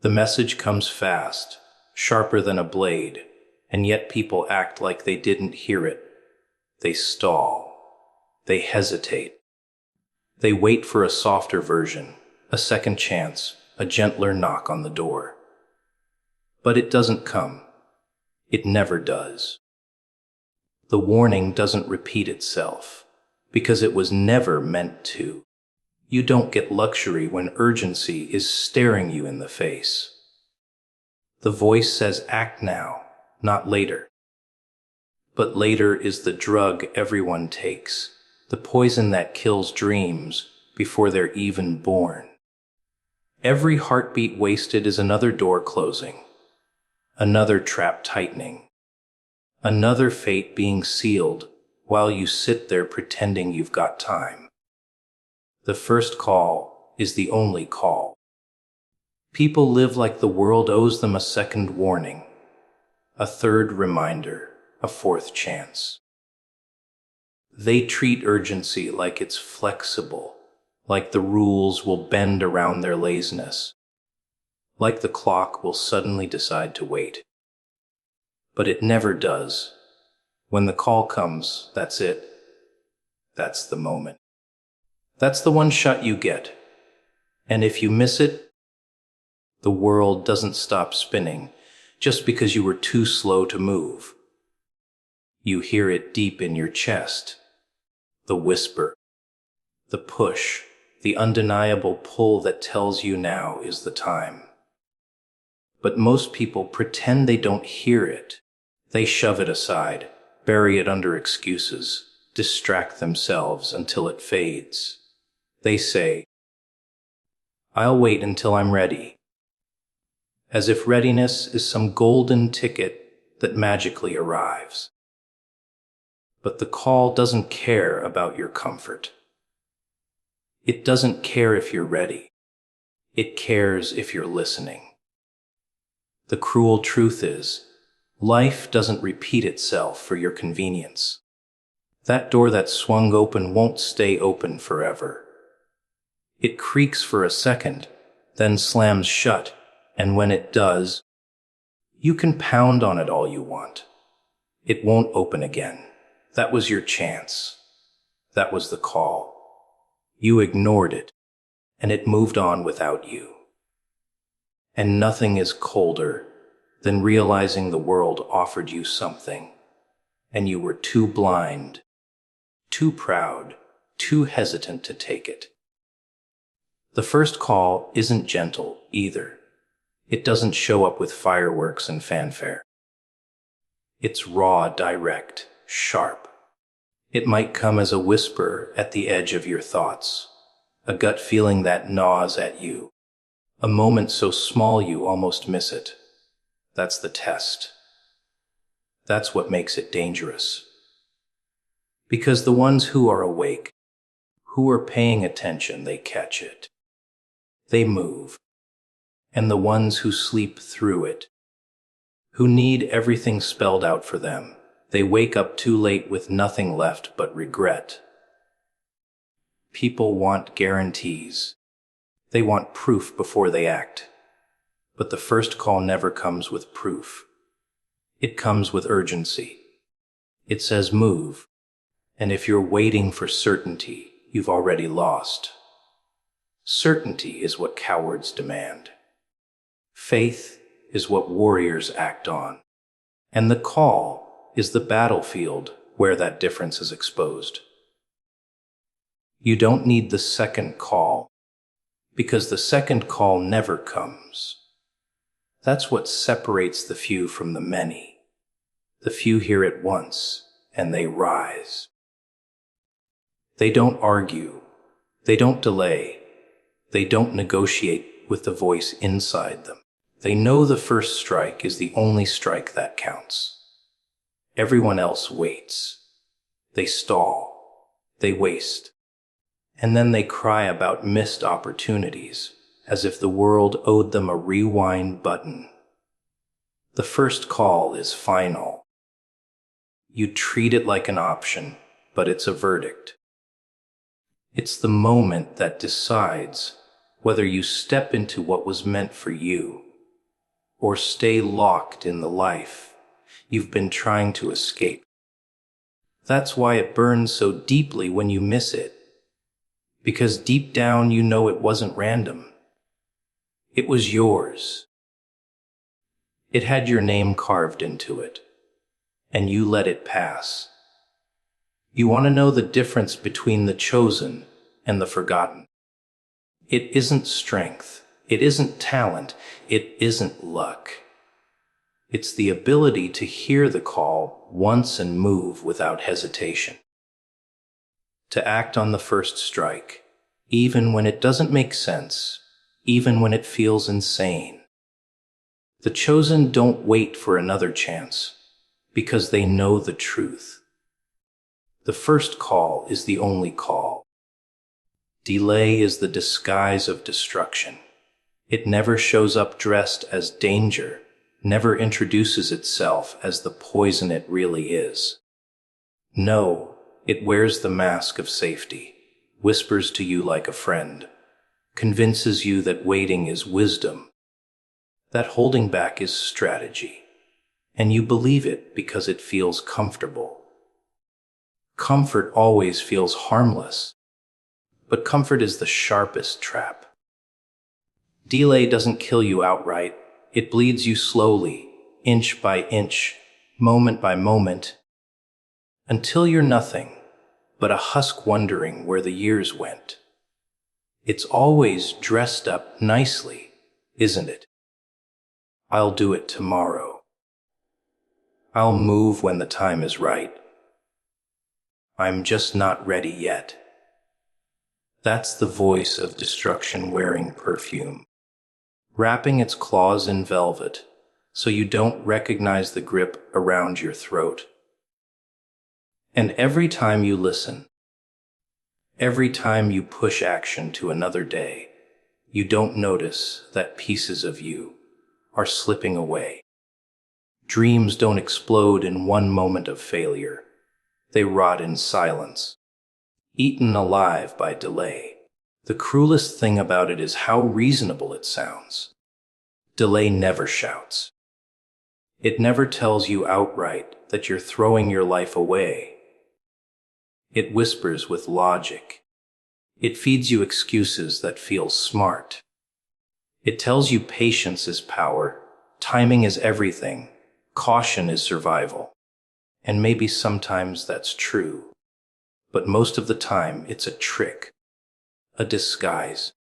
The message comes fast, sharper than a blade, and yet people act like they didn't hear it. They stall. They hesitate. They wait for a softer version, a second chance, a gentler knock on the door. But it doesn't come. It never does. The warning doesn't repeat itself, because it was never meant to. You don't get luxury when urgency is staring you in the face. The voice says act now, not later. But later is the drug everyone takes, the poison that kills dreams before they're even born. Every heartbeat wasted is another door closing, another trap tightening, another fate being sealed while you sit there pretending you've got time. The first call is the only call. People live like the world owes them a second warning, a third reminder, a fourth chance. They treat urgency like it's flexible, like the rules will bend around their laziness, like the clock will suddenly decide to wait. But it never does. When the call comes, that's it. That's the moment. That's the one shot you get. And if you miss it, the world doesn't stop spinning just because you were too slow to move. You hear it deep in your chest. The whisper, the push, the undeniable pull that tells you now is the time. But most people pretend they don't hear it. They shove it aside, bury it under excuses, distract themselves until it fades. They say, I'll wait until I'm ready. As if readiness is some golden ticket that magically arrives. But the call doesn't care about your comfort. It doesn't care if you're ready. It cares if you're listening. The cruel truth is, life doesn't repeat itself for your convenience. That door that swung open won't stay open forever. It creaks for a second, then slams shut, and when it does, you can pound on it all you want. It won't open again. That was your chance. That was the call. You ignored it, and it moved on without you. And nothing is colder than realizing the world offered you something, and you were too blind, too proud, too hesitant to take it. The first call isn't gentle either. It doesn't show up with fireworks and fanfare. It's raw, direct, sharp. It might come as a whisper at the edge of your thoughts, a gut feeling that gnaws at you, a moment so small you almost miss it. That's the test. That's what makes it dangerous. Because the ones who are awake, who are paying attention, they catch it. They move. And the ones who sleep through it, who need everything spelled out for them, they wake up too late with nothing left but regret. People want guarantees. They want proof before they act. But the first call never comes with proof. It comes with urgency. It says move. And if you're waiting for certainty, you've already lost. Certainty is what cowards demand. Faith is what warriors act on. And the call is the battlefield where that difference is exposed. You don't need the second call, because the second call never comes. That's what separates the few from the many. The few hear it once, and they rise. They don't argue. They don't delay. They don't negotiate with the voice inside them. They know the first strike is the only strike that counts. Everyone else waits. They stall. They waste. And then they cry about missed opportunities, as if the world owed them a rewind button. The first call is final. You treat it like an option, but it's a verdict. It's the moment that decides whether you step into what was meant for you or stay locked in the life you've been trying to escape. That's why it burns so deeply when you miss it, because deep down you know it wasn't random. It was yours. It had your name carved into it, and you let it pass. You want to know the difference between the chosen and the forgotten. It isn't strength. It isn't talent. It isn't luck. It's the ability to hear the call once and move without hesitation. To act on the first strike, even when it doesn't make sense, even when it feels insane. The chosen don't wait for another chance because they know the truth. The first call is the only call. Delay is the disguise of destruction. It never shows up dressed as danger, never introduces itself as the poison it really is. No, it wears the mask of safety, whispers to you like a friend, convinces you that waiting is wisdom, that holding back is strategy, and you believe it because it feels comfortable. Comfort always feels harmless, but comfort is the sharpest trap. Delay doesn't kill you outright. It bleeds you slowly, inch by inch, moment by moment, until you're nothing but a husk wondering where the years went. It's always dressed up nicely, isn't it? I'll do it tomorrow. I'll move when the time is right. I'm just not ready yet. That's the voice of destruction wearing perfume, wrapping its claws in velvet so you don't recognize the grip around your throat. And every time you listen, every time you push action to another day, you don't notice that pieces of you are slipping away. Dreams don't explode in one moment of failure. They rot in silence, eaten alive by delay. The cruelest thing about it is how reasonable it sounds. Delay never shouts. It never tells you outright that you're throwing your life away. It whispers with logic. It feeds you excuses that feel smart. It tells you patience is power, timing is everything, caution is survival. And maybe sometimes that's true, but most of the time it's a trick, a disguise.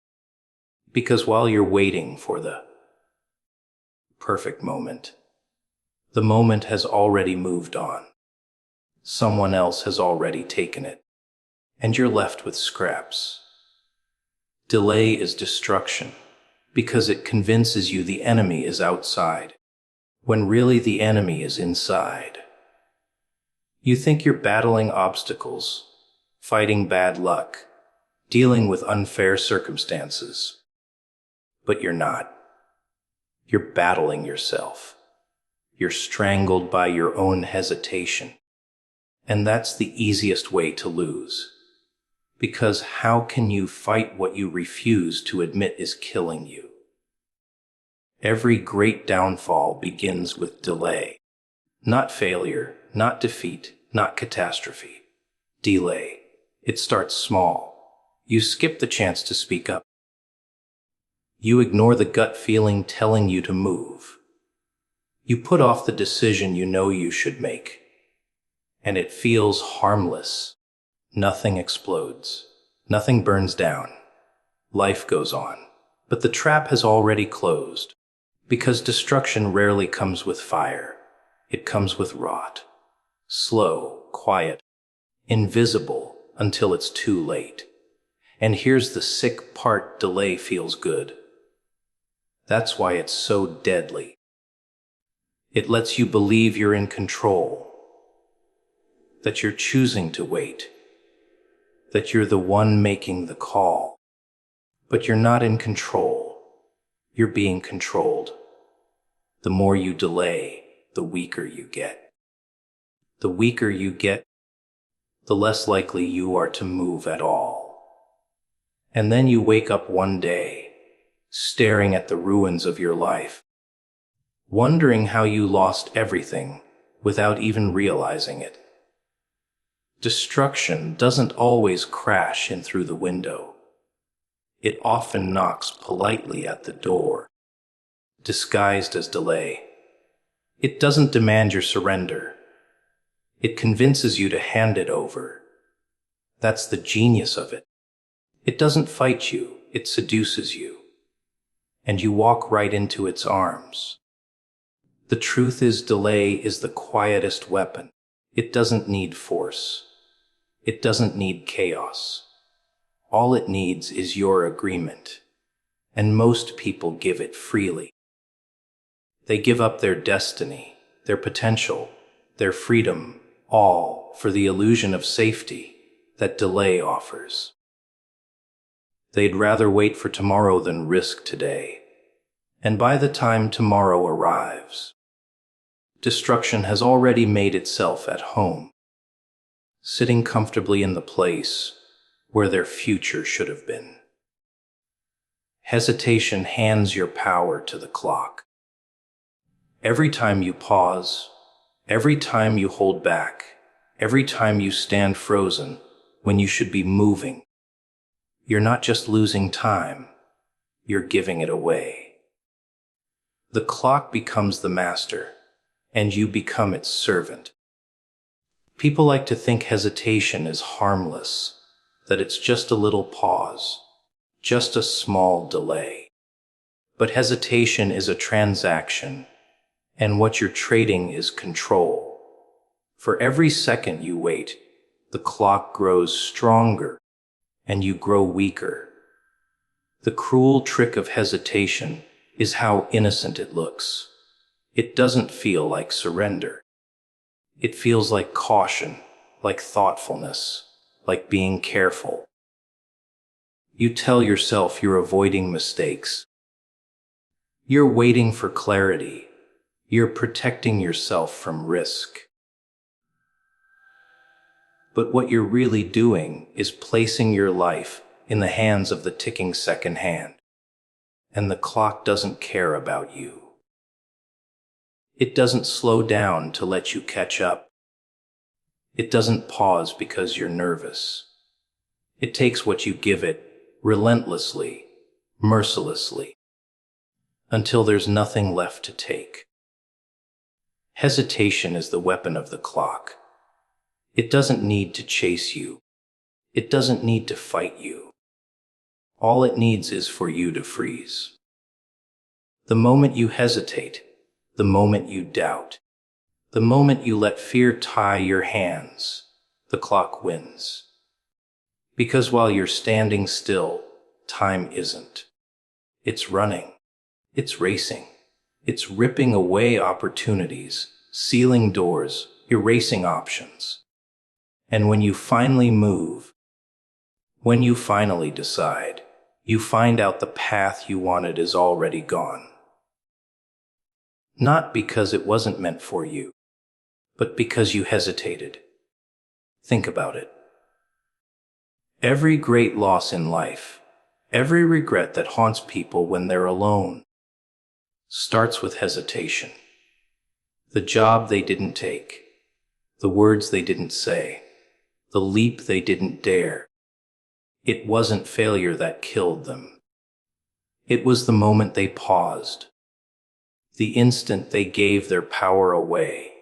Because while you're waiting for the perfect moment, the moment has already moved on. Someone else has already taken it, and you're left with scraps. Delay is destruction, because it convinces you the enemy is outside, when really the enemy is inside. You think you're battling obstacles, fighting bad luck, dealing with unfair circumstances. But you're not. You're battling yourself. You're strangled by your own hesitation. And that's the easiest way to lose. Because how can you fight what you refuse to admit is killing you? Every great downfall begins with delay. Not failure, not defeat, not catastrophe. Delay. It starts small. You skip the chance to speak up. You ignore the gut feeling telling you to move. You put off the decision you know you should make. And it feels harmless. Nothing explodes. Nothing burns down. Life goes on. But the trap has already closed. Because destruction rarely comes with fire. It comes with rot. Slow, quiet, invisible until it's too late. And here's the sick part: delay feels good. That's why it's so deadly. It lets you believe you're in control, that you're choosing to wait, that you're the one making the call. But you're not in control. You're being controlled. The more you delay, the weaker you get. The weaker you get, the less likely you are to move at all. And then you wake up one day, staring at the ruins of your life, wondering how you lost everything without even realizing it. Destruction doesn't always crash in through the window. It often knocks politely at the door, disguised as delay. It doesn't demand your surrender. It convinces you to hand it over. That's the genius of it. It doesn't fight you, it seduces you. And you walk right into its arms. The truth is, delay is the quietest weapon. It doesn't need force. It doesn't need chaos. All it needs is your agreement. And most people give it freely. They give up their destiny, their potential, their freedom, all for the illusion of safety that delay offers. They'd rather wait for tomorrow than risk today. And by the time tomorrow arrives, destruction has already made itself at home, sitting comfortably in the place where their future should have been. Hesitation hands your power to the clock. Every time you pause, every time you hold back, every time you stand frozen when you should be moving, you're not just losing time, you're giving it away. The clock becomes the master, and you become its servant. People like to think hesitation is harmless, that it's just a little pause, just a small delay. But hesitation is a transaction, and what you're trading is control. For every second you wait, the clock grows stronger, and you grow weaker. The cruel trick of hesitation is how innocent it looks. It doesn't feel like surrender. It feels like caution, like thoughtfulness, like being careful. You tell yourself you're avoiding mistakes. You're waiting for clarity. You're protecting yourself from risk. But what you're really doing is placing your life in the hands of the ticking second hand. And the clock doesn't care about you. It doesn't slow down to let you catch up. It doesn't pause because you're nervous. It takes what you give it relentlessly, mercilessly, until there's nothing left to take. Hesitation is the weapon of the clock. It doesn't need to chase you. It doesn't need to fight you. All it needs is for you to freeze. The moment you hesitate, the moment you doubt, the moment you let fear tie your hands, the clock wins. Because while you're standing still, time isn't. It's running. It's racing. It's ripping away opportunities, sealing doors, erasing options. And when you finally move, when you finally decide, you find out the path you wanted is already gone. Not because it wasn't meant for you, but because you hesitated. Think about it. Every great loss in life, every regret that haunts people when they're alone, starts with hesitation. The job they didn't take, the words they didn't say, the leap they didn't dare. It wasn't failure that killed them. It was the moment they paused, the instant they gave their power away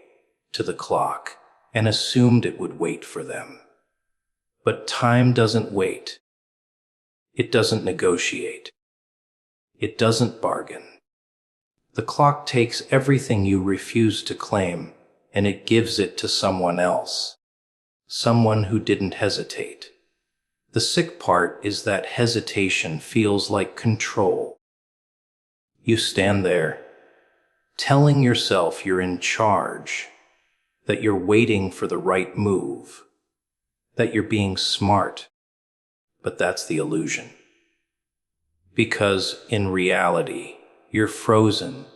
to the clock and assumed it would wait for them. But time doesn't wait. It doesn't negotiate. It doesn't bargain. The clock takes everything you refuse to claim and it gives it to someone else, someone who didn't hesitate. The sick part is that hesitation feels like control. You stand there, telling yourself you're in charge, that you're waiting for the right move, that you're being smart. But that's the illusion. Because in reality, you're frozen,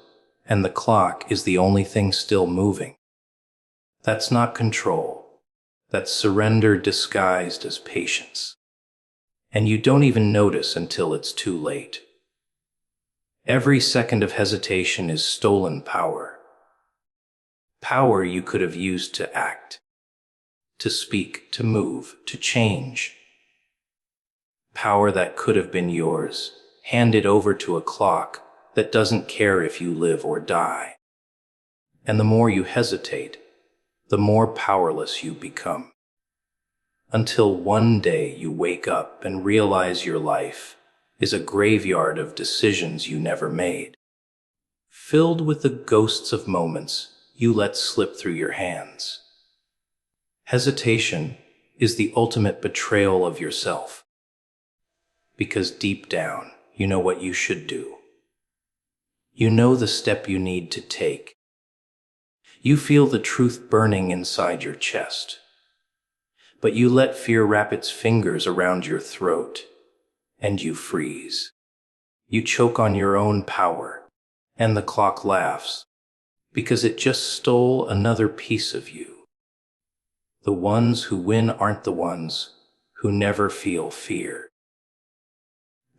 and the clock is the only thing still moving. That's not control. That's surrender disguised as patience. And you don't even notice until it's too late. Every second of hesitation is stolen power. Power you could have used to act, to speak, to move, to change. Power that could have been yours, handed over to a clock that doesn't care if you live or die. And the more you hesitate, the more powerless you become. Until one day you wake up and realize your life is a graveyard of decisions you never made, filled with the ghosts of moments you let slip through your hands. Hesitation is the ultimate betrayal of yourself, because deep down you know what you should do. You know the step you need to take. You feel the truth burning inside your chest, but you let fear wrap its fingers around your throat, and you freeze. You choke on your own power, and the clock laughs, because it just stole another piece of you. The ones who win aren't the ones who never feel fear.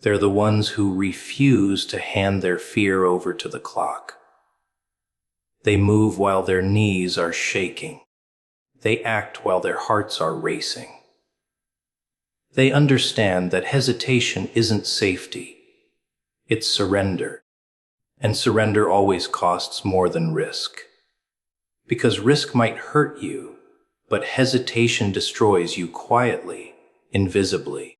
They're the ones who refuse to hand their fear over to the clock. They move while their knees are shaking. They act while their hearts are racing. They understand that hesitation isn't safety. It's surrender. And surrender always costs more than risk. Because risk might hurt you, but hesitation destroys you quietly, invisibly.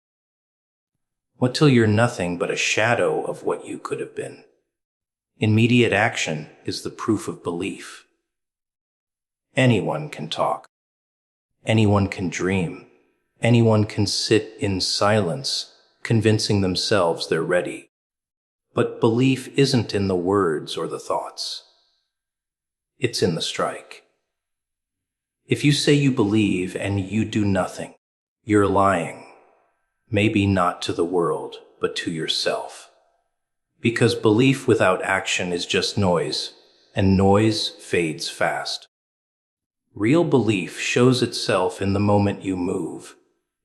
What till you're nothing but a shadow of what you could have been? Immediate action is the proof of belief. Anyone can talk. Anyone can dream. Anyone can sit in silence, convincing themselves they're ready. But belief isn't in the words or the thoughts. It's in the strike. If you say you believe and you do nothing, you're lying. Maybe not to the world, but to yourself. Because belief without action is just noise, and noise fades fast. Real belief shows itself in the moment you move,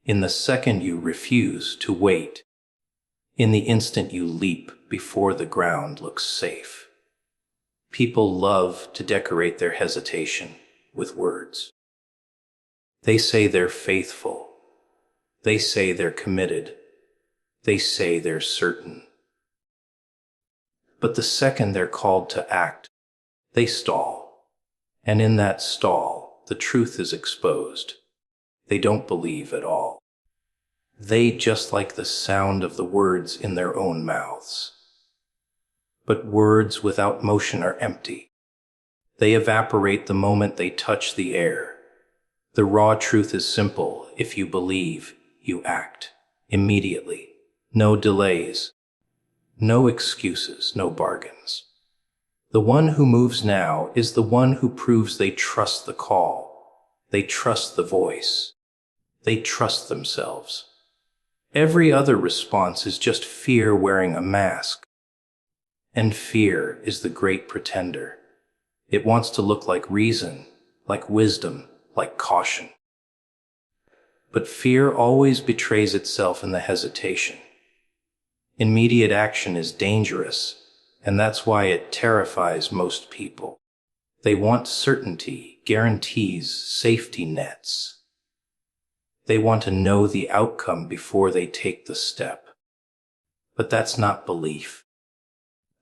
in the second you refuse to wait, in the instant you leap before the ground looks safe. People love to decorate their hesitation with words. They say they're faithful. They say they're committed. They say they're certain. But the second they're called to act, they stall. And in that stall, the truth is exposed. They don't believe at all. They just like the sound of the words in their own mouths. But words without motion are empty. They evaporate the moment they touch the air. The raw truth is simple. If you believe, you act. Immediately. No delays. No excuses, no bargains. The one who moves now is the one who proves they trust the call. They trust the voice. They trust themselves. Every other response is just fear wearing a mask. And fear is the great pretender. It wants to look like reason, like wisdom, like caution. But fear always betrays itself in the hesitation. Immediate action is dangerous, and that's why it terrifies most people. They want certainty, guarantees, safety nets. They want to know the outcome before they take the step. But that's not belief.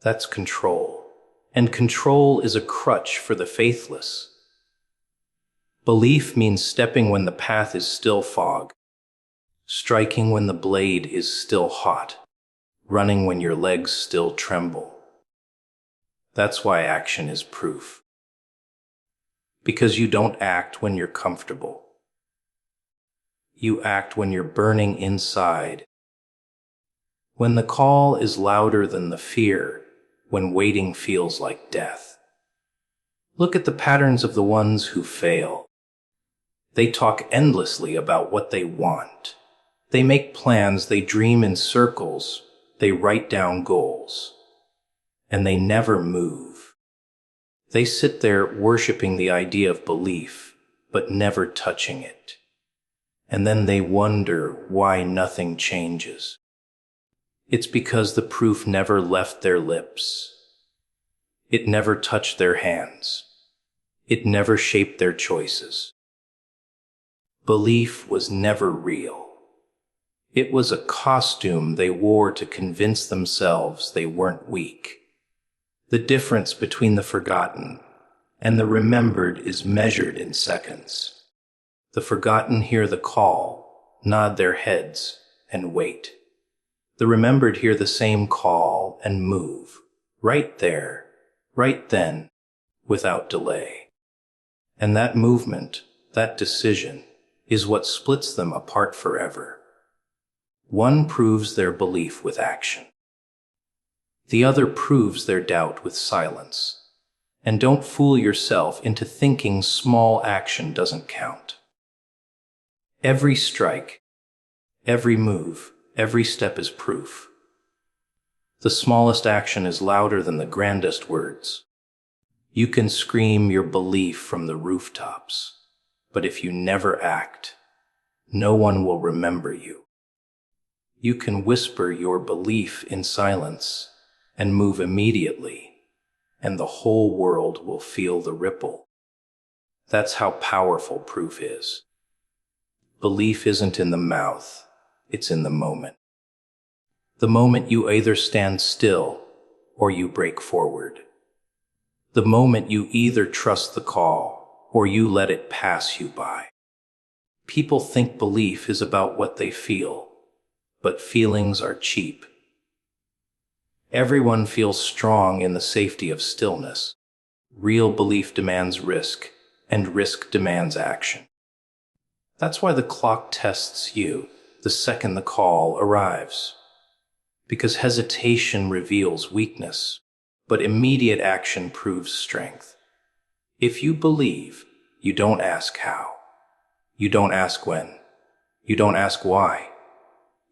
That's control. And control is a crutch for the faithless. Belief means stepping when the path is still fog, striking when the blade is still hot, running when your legs still tremble. That's why action is proof. Because you don't act when you're comfortable. You act when you're burning inside. When the call is louder than the fear, when waiting feels like death. Look at the patterns of the ones who fail. They talk endlessly about what they want. They make plans, they dream in circles, they write down goals. And they never move. They sit there worshiping the idea of belief, but never touching it. And then they wonder why nothing changes. It's because the proof never left their lips. It never touched their hands. It never shaped their choices. Belief was never real. It was a costume they wore to convince themselves they weren't weak. The difference between the forgotten and the remembered is measured in seconds. The forgotten hear the call, nod their heads, and wait. The remembered hear the same call and move, right there, right then, without delay. And that movement, that decision, is what splits them apart forever. One proves their belief with action. The other proves their doubt with silence. And don't fool yourself into thinking small action doesn't count. Every strike, every move, every step is proof. The smallest action is louder than the grandest words. You can scream your belief from the rooftops, but if you never act, no one will remember you. You can whisper your belief in silence and move immediately, and the whole world will feel the ripple. That's how powerful proof is. Belief isn't in the mouth, it's in the moment. The moment you either stand still or you break forward. The moment you either trust the call or you let it pass you by. People think belief is about what they feel, but feelings are cheap. Everyone feels strong in the safety of stillness. Real belief demands risk, and risk demands action. That's why the clock tests you the second the call arrives. Because hesitation reveals weakness, but immediate action proves strength. If you believe, you don't ask how. You don't ask when. You don't ask why.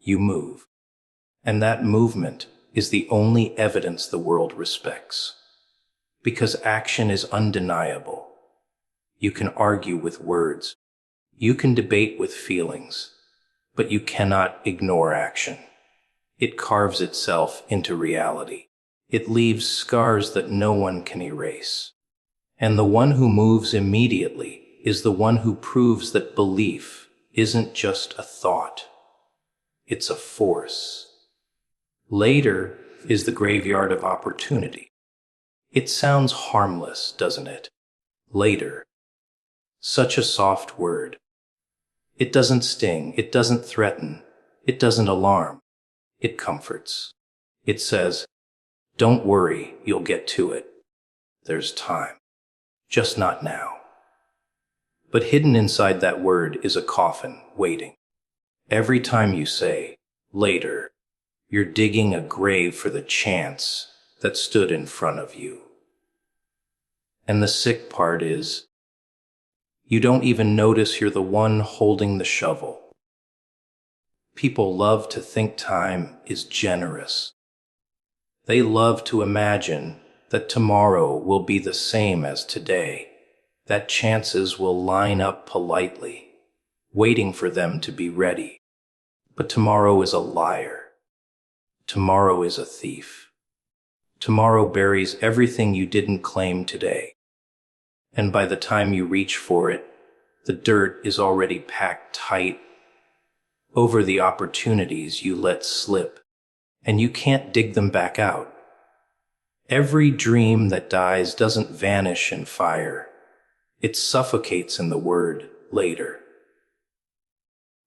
You move. And that movement is the only evidence the world respects. Because action is undeniable. You can argue with words. You can debate with feelings. But you cannot ignore action. It carves itself into reality. It leaves scars that no one can erase. And the one who moves immediately is the one who proves that belief isn't just a thought. It's a force. Later is the graveyard of opportunity. It sounds harmless, doesn't it? Later. Such a soft word. It doesn't sting, it doesn't threaten, it doesn't alarm. It comforts. It says, don't worry, you'll get to it. There's time. Just not now. But hidden inside that word is a coffin waiting. Every time you say, later, you're digging a grave for the chance that stood in front of you. And the sick part is, you don't even notice you're the one holding the shovel. People love to think time is generous. They love to imagine that tomorrow will be the same as today, that chances will line up politely, waiting for them to be ready. But tomorrow is a liar. Tomorrow is a thief. Tomorrow buries everything you didn't claim today. And by the time you reach for it, the dirt is already packed tight over the opportunities you let slip, and you can't dig them back out. Every dream that dies doesn't vanish in fire. It suffocates in the word later.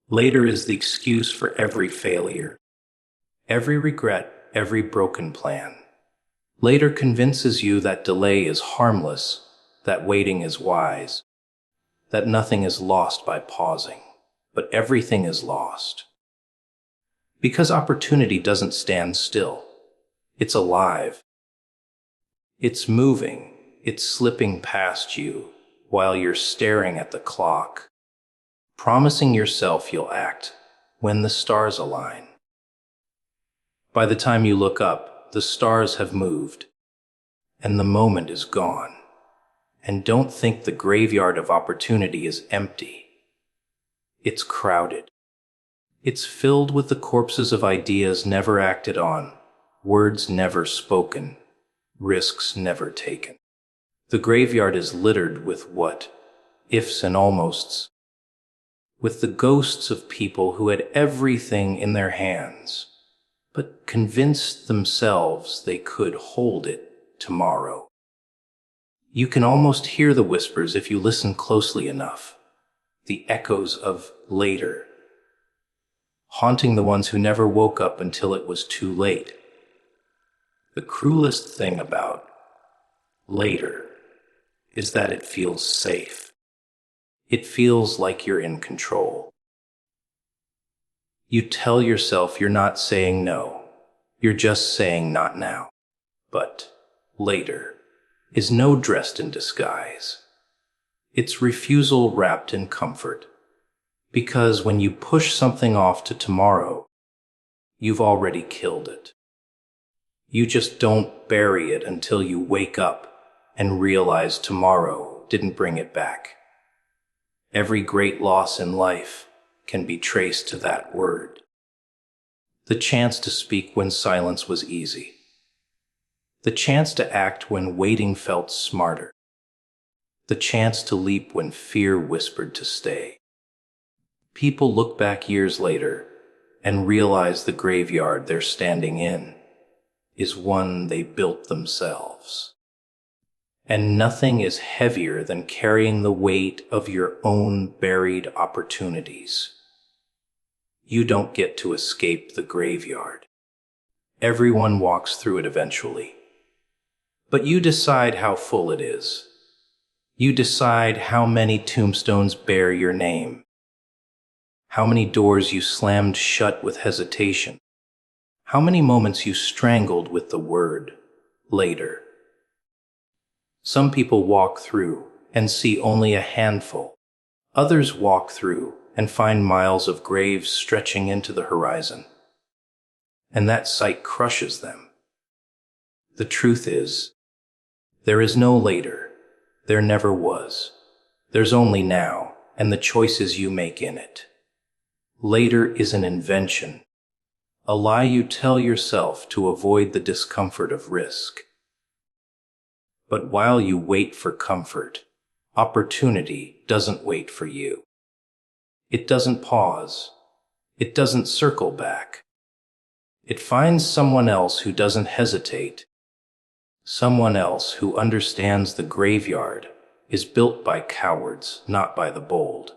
Later is the excuse for every failure, every regret, every broken plan. Later convinces you that delay is harmless, that waiting is wise, that nothing is lost by pausing, but everything is lost. Because opportunity doesn't stand still. It's alive. It's moving. It's slipping past you while you're staring at the clock, promising yourself you'll act when the stars align. By the time you look up, the stars have moved, and the moment is gone. And don't think the graveyard of opportunity is empty. It's crowded. It's filled with the corpses of ideas never acted on, words never spoken, risks never taken. The graveyard is littered with what ifs and almosts, with the ghosts of people who had everything in their hands, but convinced themselves they could hold it tomorrow. You can almost hear the whispers if you listen closely enough, the echoes of later, haunting the ones who never woke up until it was too late. The cruelest thing about later is that it feels safe. It feels like you're in control. You tell yourself you're not saying no, you're just saying not now. But later is no dressed in disguise. It's refusal wrapped in comfort. Because when you push something off to tomorrow, you've already killed it. You just don't bury it until you wake up and realize tomorrow didn't bring it back. Every great loss in life can be traced to that word. The chance to speak when silence was easy. The chance to act when waiting felt smarter. The chance to leap when fear whispered to stay. People look back years later and realize the graveyard they're standing in is one they built themselves. And nothing is heavier than carrying the weight of your own buried opportunities. You don't get to escape the graveyard. Everyone walks through it eventually. But you decide how full it is. You decide how many tombstones bear your name. How many doors you slammed shut with hesitation. How many moments you strangled with the word later. Some people walk through and see only a handful. Others walk through and find miles of graves stretching into the horizon. And that sight crushes them. The truth is, there is no later. There never was. There's only now and the choices you make in it. Later is an invention, a lie you tell yourself to avoid the discomfort of risk. But while you wait for comfort, opportunity doesn't wait for you. It doesn't pause. It doesn't circle back. It finds someone else who doesn't hesitate. Someone else who understands the graveyard is built by cowards, not by the bold.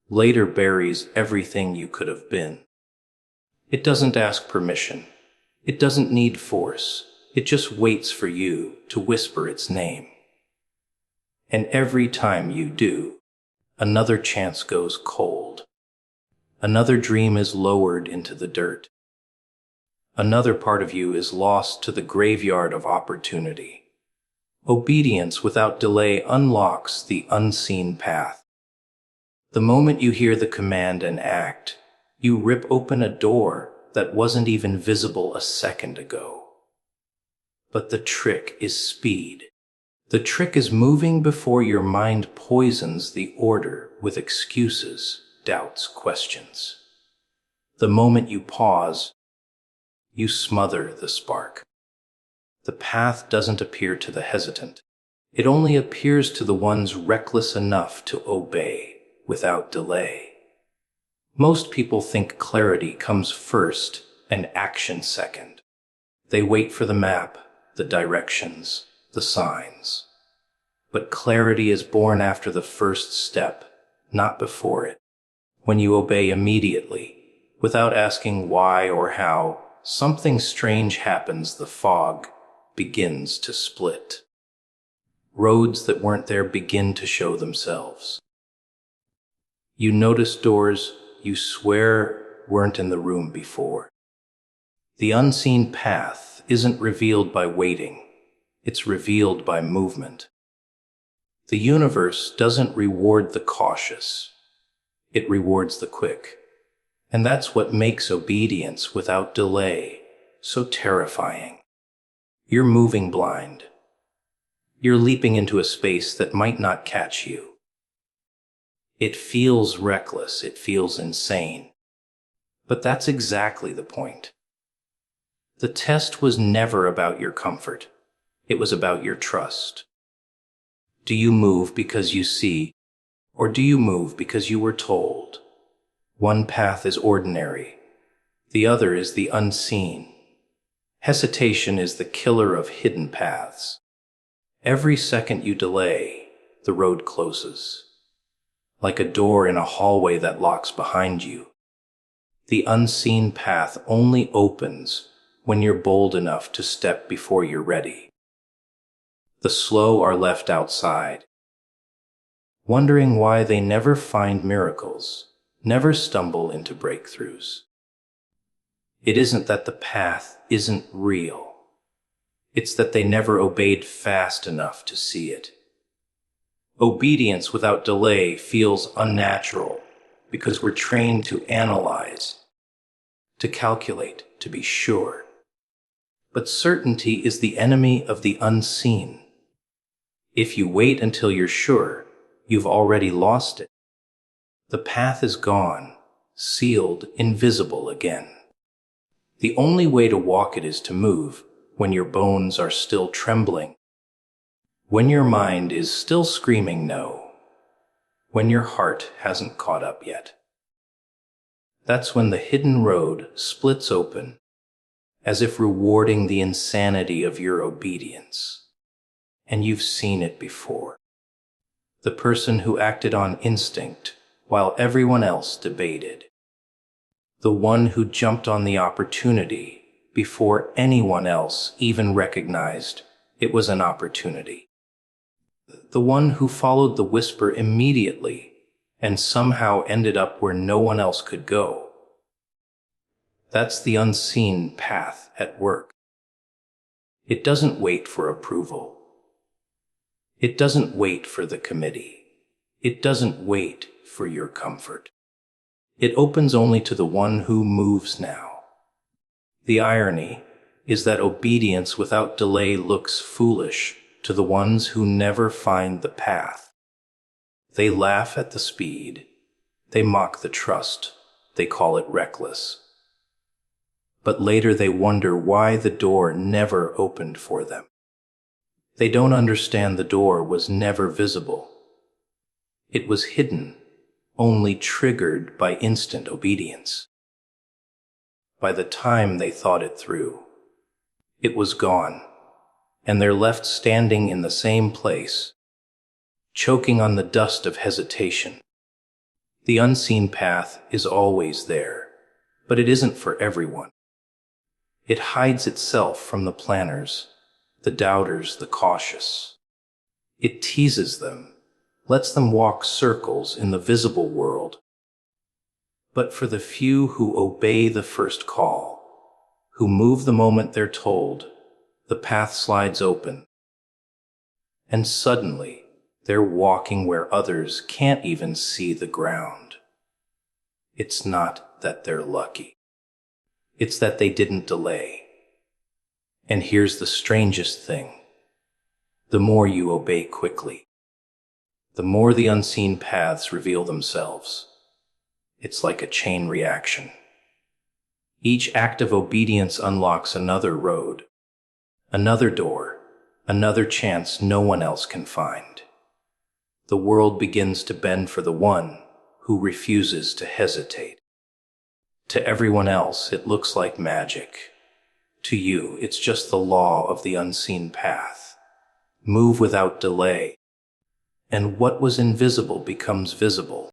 Later buries everything you could have been. It doesn't ask permission. It doesn't need force. It just waits for you to whisper its name. And every time you do, another chance goes cold. Another dream is lowered into the dirt. Another part of you is lost to the graveyard of opportunity. Obedience without delay unlocks the unseen path. The moment you hear the command and act, you rip open a door that wasn't even visible a second ago. But the trick is speed. The trick is moving before your mind poisons the order with excuses, doubts, questions. The moment you pause, you smother the spark. The path doesn't appear to the hesitant. It only appears to the ones reckless enough to obey without delay. Most people think clarity comes first and action second. They wait for the map, the directions, the signs. But clarity is born after the first step, not before it. When you obey immediately, without asking why or how, something strange happens. The fog begins to split. Roads that weren't there begin to show themselves. You notice doors you swear weren't in the room before. The unseen path isn't revealed by waiting. It's revealed by movement. The universe doesn't reward the cautious. It rewards the quick. And that's what makes obedience without delay so terrifying. You're moving blind. You're leaping into a space that might not catch you. It feels reckless. It feels insane. But that's exactly the point. The test was never about your comfort. It was about your trust. Do you move because you see, or do you move because you were told? One path is ordinary. The other is the unseen. Hesitation is the killer of hidden paths. Every second you delay, the road closes. Like a door in a hallway that locks behind you. The unseen path only opens when you're bold enough to step before you're ready. The slow are left outside, wondering why they never find miracles, never stumble into breakthroughs. It isn't that the path isn't real. It's that they never obeyed fast enough to see it. Obedience without delay feels unnatural because we're trained to analyze, to calculate, to be sure. But certainty is the enemy of the unseen. If you wait until you're sure, you've already lost it. The path is gone, sealed, invisible again. The only way to walk it is to move when your bones are still trembling, when your mind is still screaming no, when your heart hasn't caught up yet. That's when the hidden road splits open, as if rewarding the insanity of your obedience. And you've seen it before. The person who acted on instinct while everyone else debated. The one who jumped on the opportunity before anyone else even recognized it was an opportunity. The one who followed the whisper immediately and somehow ended up where no one else could go. That's the unseen path at work. It doesn't wait for approval. It doesn't wait for the committee. It doesn't wait for your comfort. It opens only to the one who moves now. The irony is that obedience without delay looks foolish to the ones who never find the path. They laugh at the speed. They mock the trust. They call it reckless. But later they wonder why the door never opened for them. They don't understand the door was never visible. It was hidden, only triggered by instant obedience. By the time they thought it through, it was gone, and they're left standing in the same place, choking on the dust of hesitation. The unseen path is always there, but it isn't for everyone. It hides itself from the planners, the doubters, the cautious. It teases them, lets them walk circles in the visible world. But for the few who obey the first call, who move the moment they're told, the path slides open. And suddenly, they're walking where others can't even see the ground. It's not that they're lucky. It's that they didn't delay. And here's the strangest thing. The more you obey quickly, the more the unseen paths reveal themselves. It's like a chain reaction. Each act of obedience unlocks another road, another door, another chance no one else can find. The world begins to bend for the one who refuses to hesitate. To everyone else, it looks like magic. To you, it's just the law of the unseen path. Move without delay, and what was invisible becomes visible.